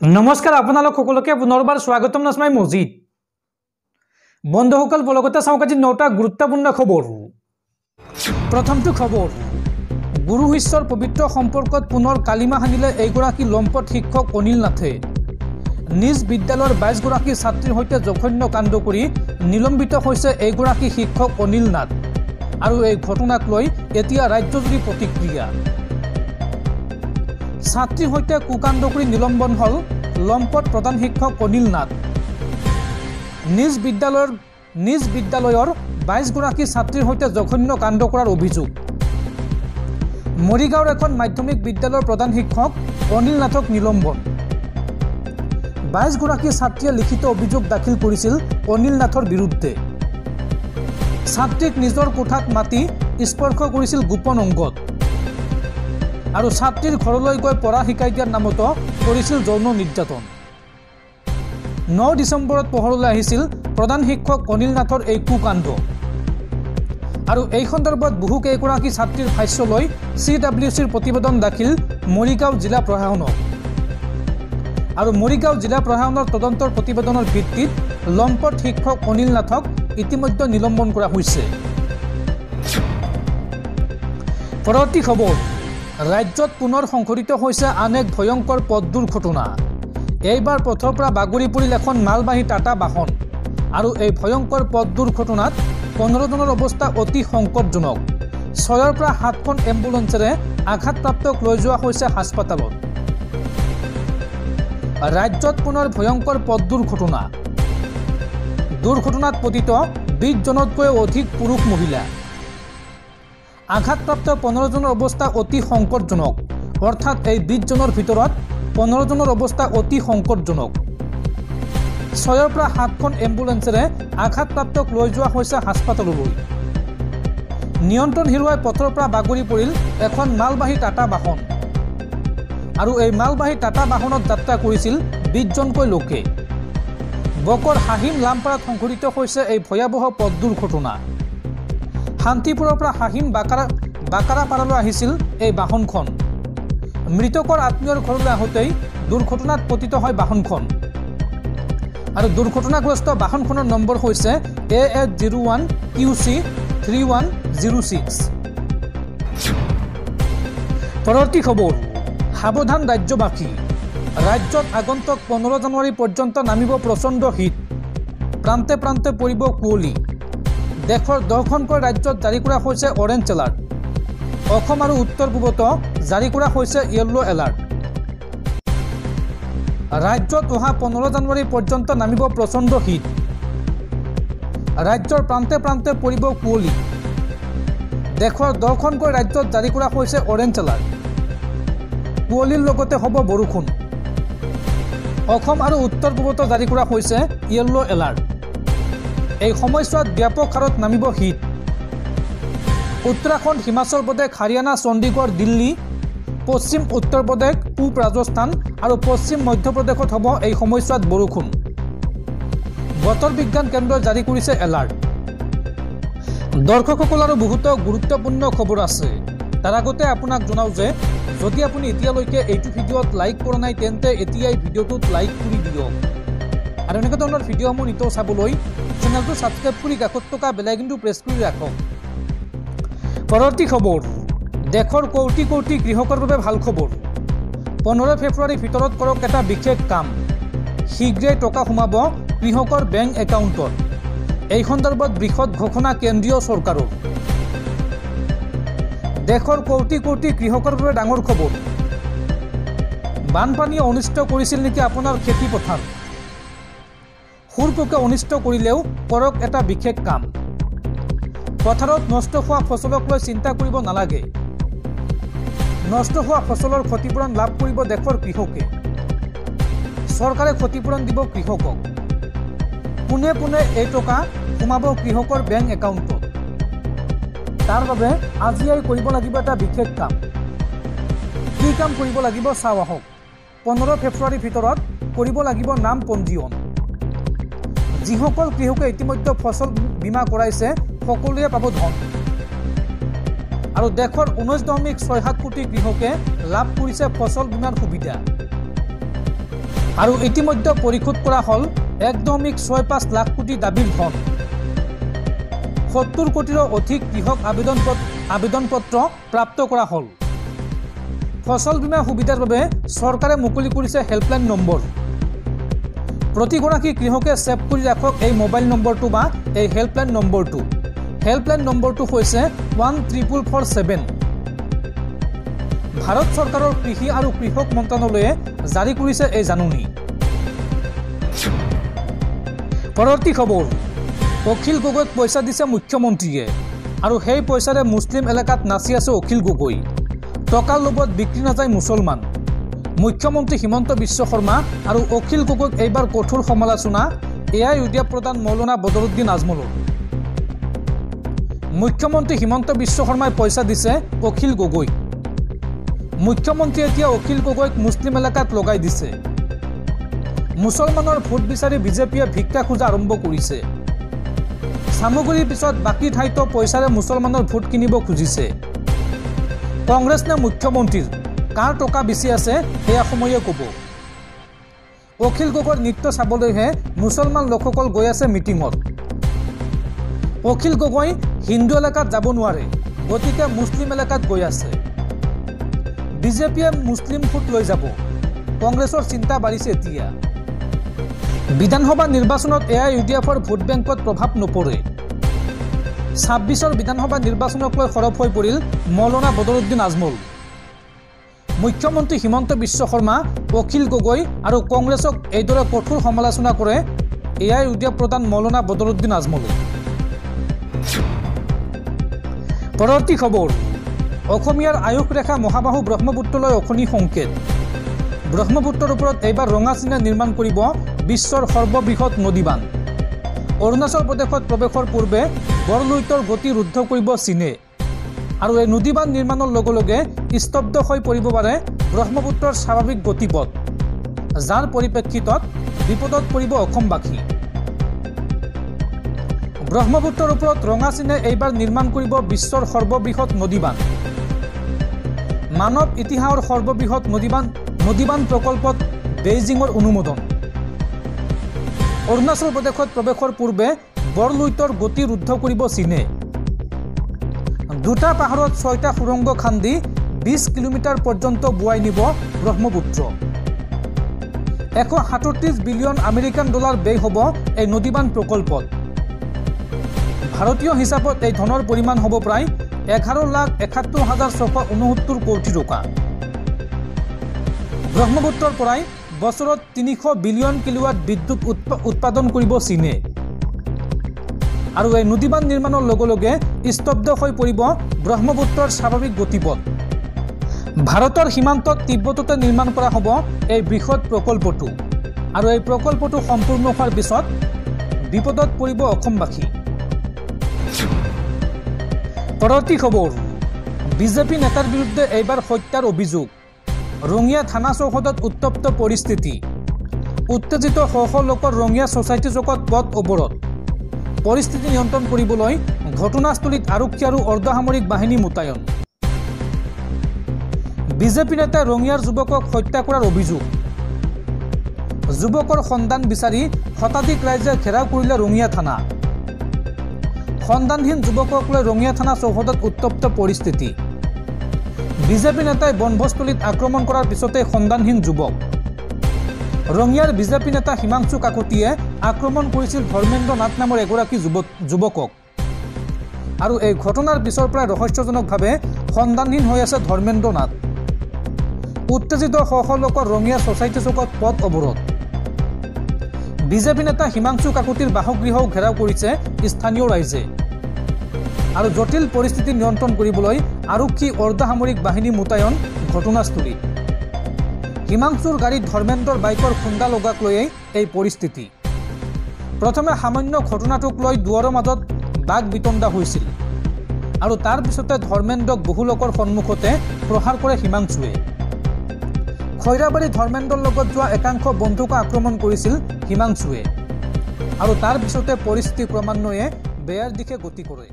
নমস্কাৰ আপোনালোক সকলোকে পুনৰবাৰ স্বাগতম নাজমাই মজিদ বন্ধুসকল বলগতে চাওক আজি 9টা গুৰুত্বপূৰ্ণ খবৰ। প্ৰথমটো খবৰ, গুৰু শিষ্যৰ পবিত্ৰ সম্পৰ্কত পুনৰ কালিমা হানিলে এইগৰাকী লম্পট শিক্ষক অনিল নাথে। নিজ বিদ্যালয়ৰ 22 গৰাকী ছাত্ৰীৰ সৈতে জঘন্য কাণ্ড কৰি নিলম্বিত হৈছে এইগৰাকী শিক্ষক অনিল নাথ আৰু এই ঘটনাক লৈ এতিয়া ৰাজ্যজুৰি প্ৰতিক্ৰিয়া। ছাত্ৰীৰ সৈতে কুকাণ্ড কৰি নিলম্বন হল লম্পট প্ৰধান শিক্ষক অনিল নাথ। নিজ বিদ্যালয়ৰ 22 গৰাকী ছাত্ৰীৰ সৈতে জঘন্য কাণ্ড কৰাৰ অভিযোগ। মৰিগাঁৱৰ এখন মাধ্যমিক বিদ্যালয়ৰ প্ৰধান শিক্ষক অনিল নাথক নিলম্বন। 22 গৰাকী ছাত্ৰীয়ে লিখিত অভিযোগ দাখিল কৰিছিল অনিল নাথৰ বিৰুদ্ধে। ছাত্ৰীক নিজৰ কোঠাত মাতি স্পৰ্শ কৰিছিল গোপন অংগত আৰু ছাত্ৰীৰ ঘৰলৈ গৈ পঢ়া শিকাই দিয়াৰ নামতো কৰিছিল যৌন নিৰ্যাতন। 9 ডিচেম্বৰত পোহৰলৈ আহিছিল প্ৰধান শিক্ষক অনিল নাথৰ এই কুকাণ্ড আৰু এই সন্দৰ্ভত বহু কেইগৰাকী ছাত্ৰীৰ ভাষ্য লৈ CWCৰ প্ৰতিবেদন দাখিল মৰিগাঁও জিলা প্ৰশাসনক আৰু মৰিগাঁও জিলা প্ৰশাসনৰ তদন্তৰ প্ৰতিবেদনৰ ভিত্তিত লম্পট শিক্ষক অনিল নাথক ইতিমধ্যে নিলম্বন কৰা হৈছে। পৰৱৰ্তী খবৰ, ৰাজ্যত পুনৰ সংঘটিত হৈছে আন এক ভয়ংকৰ পথ দুৰ্ঘটনা। এইবাৰ পথৰ পৰা বাগৰি পৰিল এখন মালবাহী টাটা বাহন আৰু এই ভয়ংকৰ পথ দুৰ্ঘটনাত 15 জনৰ অৱস্থা অতি সংকটজনক। 6ৰ পৰা 7খন এম্বুলেন্সেৰে আঘাতপ্ৰাপ্তক লৈ যোৱা হৈছে হাস্পতালত। ৰাজ্যত পুনৰ ভয়ংকৰ পথ দুৰ্ঘটনা। দুৰ্ঘটনাত পতিত 20 জনতকৈ অধিক পুৰুষ মহিলা। আঘাতপ্ৰাপ্ত 15 জনৰ অৱস্থা অতি সংকটজনক, অৰ্থাৎ এই 20 জনৰ ভিতৰত 15 জনৰ অৱস্থা অতি সংকটজনক। 6ৰ পৰা 7খন এম্বুলেন্সেৰে আঘাতপ্ৰাপ্তক লৈ যোৱা হৈছে হাস্পতাললৈ। নিয়ন্ত্ৰণ হেৰুৱাই পথৰ পৰা বাগৰি পৰিল এখন মালবাহী টাটা বাহন আৰু এই মালবাহী টাটা বাহনত যাত্ৰা কৰিছিল 20 জনকৈ লোকে। বকৰ হাহিম লামপাৰাত সংঘটিত হৈছে এই ভয়াৱহ পথ দুৰ্ঘটনা। শান্তিপুৰৰ পৰা হাহিম বাকাৰাপাৰালৈ আহিছিল এই বাহনখন। মৃতকৰ আত্মীয়ৰ ঘৰলৈ আহোঁতেই দুৰ্ঘটনাত পতিত হয় বাহনখন আৰু দুৰ্ঘটনাগ্ৰস্ত বাহনখনৰ নম্বৰ হৈছে AS01 QC 3106। পৰৱৰ্তী খবৰ, সাৱধান ৰাজ্যবাসী। ৰাজ্যত আগন্তুক 15 জানুৱাৰী পৰ্যন্ত নামিব প্ৰচণ্ড শীত, প্ৰান্তে প্ৰান্তে পৰিব কুঁৱলী। দেশৰ 10খনকৈ ৰাজ্যত জাৰি কৰা হৈছে অৰেঞ্জ এলাৰ্ট। অসম আৰু উত্তৰ পূবতো জাৰি কৰা হৈছে য়েল্লো এলাৰ্ট। ৰাজ্যত অহা 15 জানুৱাৰী পৰ্যন্ত নামিব প্ৰচণ্ড শীত। ৰাজ্যৰ প্ৰান্তে প্ৰান্তে পৰিব কুঁৱলী। দেশৰ 10খনকৈ ৰাজ্যত জাৰি কৰা হৈছে অৰেঞ্জ এলাৰ্ট। কুঁৱলীৰ লগতে হ'ব বৰষুণ। অসম আৰু উত্তৰ পূবতো জাৰি কৰা হৈছে য়েল্লো এলাৰ্ট। এই সময়ছোৱাত ব্যাপক হাৰত নামিব শীত। উত্তৰাখণ্ড, হিমাচল প্ৰদেশ, হাৰিয়ানা, চণ্ডীগড়, দিল্লী, পশ্চিম উত্তৰ প্ৰদেশ, পূব ৰাজস্থান আৰু পশ্চিম মধ্যপ্ৰদেশত হ'ব এই সময়ছোৱাত বৰষুণ। বতৰ বিজ্ঞান কেন্দ্ৰই জাৰি কৰিছে এলাৰ্ট। দৰ্শকসকল আৰু বহুতো গুৰুত্বপূৰ্ণ খবৰ আছে। তাৰ আগতে আপোনাক জনাওঁ যে যদি আপুনি এতিয়ালৈকে এইটো ভিডিঅ'ত লাইক কৰা নাই তেন্তে এতিয়াই ভিডিঅ'টোত লাইক কৰি দিয়ক আৰু এনেকুৱা ধৰণৰ ভিডিঅ'সমূহ নিতৌ চাবলৈ চেনেলটো ছাবস্ক্ৰাইব কৰি কাষত থকা বেল আইকনটো প্ৰেছ কৰি ৰাখক। পৰৱৰ্তী খবৰ, দেশৰ কোটি কোটি কৃষকৰ বাবে ভাল খবৰ। 15 ফেব্ৰুৱাৰীৰ ভিতৰত কৰক এটা বিশেষ কাম, শীঘ্ৰেই টকা সোমাব কৃষকৰ বেংক একাউণ্টত। এই সন্দৰ্ভত বৃহৎ ঘোষণা কেন্দ্ৰীয় চৰকাৰৰ। দেশৰ কোটি কোটি কৃষকৰ বাবে ডাঙৰ খবৰ। বানপানীয়ে অনিষ্ট কৰিছিল নেকি আপোনাৰ খেতি পথাৰ? সুৰপোকে অনিষ্ট কৰিলেও কৰক এটা বিশেষ কাম। পথাৰত নষ্ট হোৱা ফচলক লৈ চিন্তা কৰিব নালাগে। নষ্ট হোৱা ফচলৰ ক্ষতিপূৰণ লাভ কৰিব দেশৰ কৃষকে। চৰকাৰে ক্ষতিপূৰণ দিব কৃষকক। পোনে পোনে এই টকা সোমাব কৃষকৰ বেংক একাউণ্টত। তাৰ বাবে আজিয়েই কৰিব লাগিব এটা বিশেষ কাম। কি কাম কৰিব লাগিব চাওঁ আহক। 15 ফেব্ৰুৱাৰীৰ ভিতৰত কৰিব লাগিব নাম পঞ্জীয়ন। যিসকল কৃষকে ইতিমধ্যে ফচল বীমা কৰাইছে সকলোৱে পাব ধন আৰু দেশৰ 19.67 কোটি কৃষকে লাভ কৰিছে ফচল বীমাৰ সুবিধা। আৰু ইতিমধ্যে পৰিশোধ কৰা হল 1.65 লাখ কোটি দাবীৰ ধন। 70 কোটিৰো অধিক কৃষক আবেদন পত্ৰ প্ৰাপ্ত কৰা হল। ফসল বীমা সুবিধাৰ বাবে চৰকাৰে মুকলি কৰিছে হেল্পলাইন নম্বৰ। প্ৰতিগৰাকী কৃষকে সেভ কৰি ৰাখক এই মোবাইল নম্বৰটো বা এই হেল্পলাইন নম্বৰটো। হেল্পলাইন নম্বৰটো হৈছে 14447। ভাৰত চৰকাৰৰ কৃষি আৰু কৃষক মন্ত্ৰালয়ে জাৰি কৰিছে এই জাননী। পৰৱৰ্তী খবৰ, অখিল গগৈক পইচা দিছে মুখ্যমন্ত্ৰীয়ে আৰু সেই পইচাৰে মুছলিম এলেকাত নাচি আছে অখিল গগৈ। টকাৰ লোভত বিক্ৰী নাযায় মুছলমান। মুখ্যমন্ত্ৰী হিমন্ত বিশ্ব শৰ্মা আৰু অখিল গগৈক এইবাৰ কঠোৰ সমালোচনা এআইইউডিএফ প্ৰধান মৌলানা বদৰুদ্দিন আজমলৰ। মুখ্যমন্ত্ৰী হিমন্ত বিশ্ব শৰ্মাই পইচা দিছে অখিল গগৈক। মুখ্যমন্ত্ৰী এতিয়া অখিল গগৈক মুছলিম এলেকাত লগাই দিছে। মুছলমানৰ ভোট বিচাৰি বিজেপিয়ে ভিক্ষা খোজা আৰম্ভ কৰিছে। সামগ্ৰীৰ পিছত বাকী ঠাইতো পইচাৰে মুছলমানৰ ভোট কিনিব খুজিছে। কংগ্ৰেছ নে মুখ্যমন্ত্ৰীৰ কাৰ টকা বেছি আছে সেয়া সময়ে ক'ব। অখিল গগৈৰ নৃত্য চাবলৈহে মুছলমান লোকসকল গৈ আছে মিটিঙত। অখিল গগৈ হিন্দু এলেকাত যাব নোৱাৰে, গতিকে মুছলিম এলেকাত গৈ আছে। বিজেপিয়ে মুছলিম ভোট লৈ যাব। কংগ্ৰেছৰ চিন্তা বাঢ়িছে এতিয়া। বিধানসভা নিৰ্বাচনত এআইইউডিএফৰ ভোট বেংকত প্ৰভাৱ নপৰে। 26ৰ বিধানসভা নিৰ্বাচনক লৈ সৰব হৈ পৰিল মৌলানা বদৰুদ্দিন আজমল। মুখ্যমন্ত্ৰী হিমন্ত বিশ্ব শৰ্মা, অখিল গগৈ আৰু কংগ্ৰেছক এইদৰে কঠোৰ সমালোচনা কৰে এআইইউডিএফ প্ৰধান মৌলানা বদৰুদ্দিন আজমলে। পৰৱৰ্তী খবৰ, অসমীয়াৰ আয়ুস ৰেখা মহাবাহু ব্ৰহ্মপুত্ৰলৈ অশনি সংকেত। ব্ৰহ্মপুত্ৰৰ ওপৰত এইবাৰ ৰঙা চিনে নিৰ্মাণ কৰিব বিশ্বৰ সৰ্ববৃহৎ নদীবান্ধ। অৰুণাচল প্ৰদেশত প্ৰৱেশৰ পূৰ্বে বৰলুইতৰ গতি ৰুদ্ধ কৰিব চীনে আৰু এই নদীবান্ধ নিৰ্মাণৰ লগে লগে স্তব্ধ হৈ পৰিব পাৰে ব্ৰহ্মপুত্ৰৰ স্বাভাৱিক গতিপথ, যাৰ পৰিপ্ৰেক্ষিতত বিপদত পৰিব অসমবাসী। ব্ৰহ্মপুত্ৰৰ ওপৰত ৰঙা চিনে এইবাৰ নিৰ্মাণ কৰিব বিশ্বৰ সৰ্ববৃহৎ নদীবান্ধ। মানৱ ইতিহাসৰ সৰ্ববৃহৎ নদীবান্ধ প্ৰকল্পত বেইজিঙৰ অনুমোদন। অৰুণাচল প্ৰদেশত প্ৰৱেশৰ পূৰ্বে বৰলুইতৰ গতি ৰুদ্ধ কৰিব চীনে। দুটা পাহাৰত 6টা সুৰংগ খান্দি 20 কিলোমিটাৰ পৰ্যন্ত বোৱাই নিব ব্ৰহ্মপুত্ৰ। 137 বিলিয়ন আমেৰিকান ডলাৰ ব্যয় হ'ব এই নদীবান্ধ প্ৰকল্পত। ভাৰতীয় হিচাপত এই ধনৰ পৰিমাণ হ'ব প্ৰায় 11,71,669 কোটি টকা। ব্ৰহ্মপুত্ৰৰ পৰাই বছৰত 300 বিলিয়ন কিলোৱাট বিদ্যুৎ উৎপাদন কৰিব চীনে আৰু এই নদীবান্ধ নিৰ্মাণৰ লগে লগে স্তব্ধ হৈ পৰিব ব্ৰহ্মপুত্ৰৰ স্বাভাৱিক গতিপথ। ভাৰতৰ সীমান্তত তিব্বততে নিৰ্মাণ কৰা হ'ব এই বৃহৎ প্ৰকল্পটো আৰু এই প্ৰকল্পটো সম্পূৰ্ণ হোৱাৰ পিছত বিপদত পৰিব অসমবাসী। পৰৱৰ্তী খবৰ, বিজেপি নেতাৰ বিৰুদ্ধে এইবাৰ হত্যাৰ অভিযোগ। ৰঙিয়া থানা চৌহদত উত্তপ্ত পৰিস্থিতি। উত্তেজিত শ শ লোকৰ ৰঙিয়া ছ'চাইটি চকত পথ অৱৰোধ। পৰিস্থিতি নিয়ন্ত্ৰণ কৰিবলৈ ঘটনাস্থলীত আৰক্ষী আৰু অৰ্ধসামৰিক বাহিনী মোতায়েন। বিজেপি নেতাই ৰঙিয়াৰ যুৱকক হত্যা কৰাৰ অভিযোগ। যুৱকৰ সন্ধান বিচাৰি শতাধিক ৰাইজে ঘেৰাও কৰিলে ৰঙিয়া থানা। সন্ধানহীন যুৱকক লৈ ৰঙিয়া থানা চৌহদত উত্তপ্ত পৰিস্থিতি। বিজেপি নেতাই বনভোজস্থলীত আক্ৰমণ কৰাৰ পিছতে সন্ধানহীন যুৱক। ৰঙিয়াৰ বিজেপি নেতা হিমাংশু কাকতিয়ে আক্ৰমণ কৰিছিল ধৰ্মেন্দ্ৰ নাথ নামৰ এগৰাকী যুৱকক আৰু এই ঘটনাৰ পিছৰ পৰা ৰহস্যজনকভাৱে সন্ধানহীন হৈ আছে ধৰ্মেন্দ্ৰ নাথ। উত্তেজিত শ শ লোকৰ ৰঙিয়া ছ'চাইটি চকত পথ অৱৰোধ। বিজেপি নেতা হিমাংশু কাকতিৰ বাসগৃহও ঘেৰাও কৰিছে স্থানীয় ৰাইজে আৰু জটিল পৰিস্থিতি নিয়ন্ত্ৰণ কৰিবলৈ আৰক্ষী অৰ্ধসামৰিক বাহিনী মোতায়েন ঘটনাস্থলীত। হিমাংশুৰ গাড়ীত ধৰ্মেন্দ্ৰৰ বাইকৰ খুন্দা লগাক লৈয়ে এই পৰিস্থিতি। প্ৰথমে সামান্য ঘটনাটোক লৈ দুৱাৰৰ মাজত বাক বিতণ্ডা হৈছিল আৰু তাৰ পিছতে ধৰ্মেন্দ্ৰক বহু লোকৰ সন্মুখতে প্ৰহাৰ কৰে হিমাংশুৱে। খৈৰাবাৰী ধৰ্মেন্দ্ৰৰ লগত যোৱা একাংশ বন্ধুক আক্ৰমণ কৰিছিল হিমাংশুৱে আৰু তাৰ পিছতে পৰিস্থিতি ক্ৰমান্বয়ে বেয়াৰ দিশে গতি কৰে।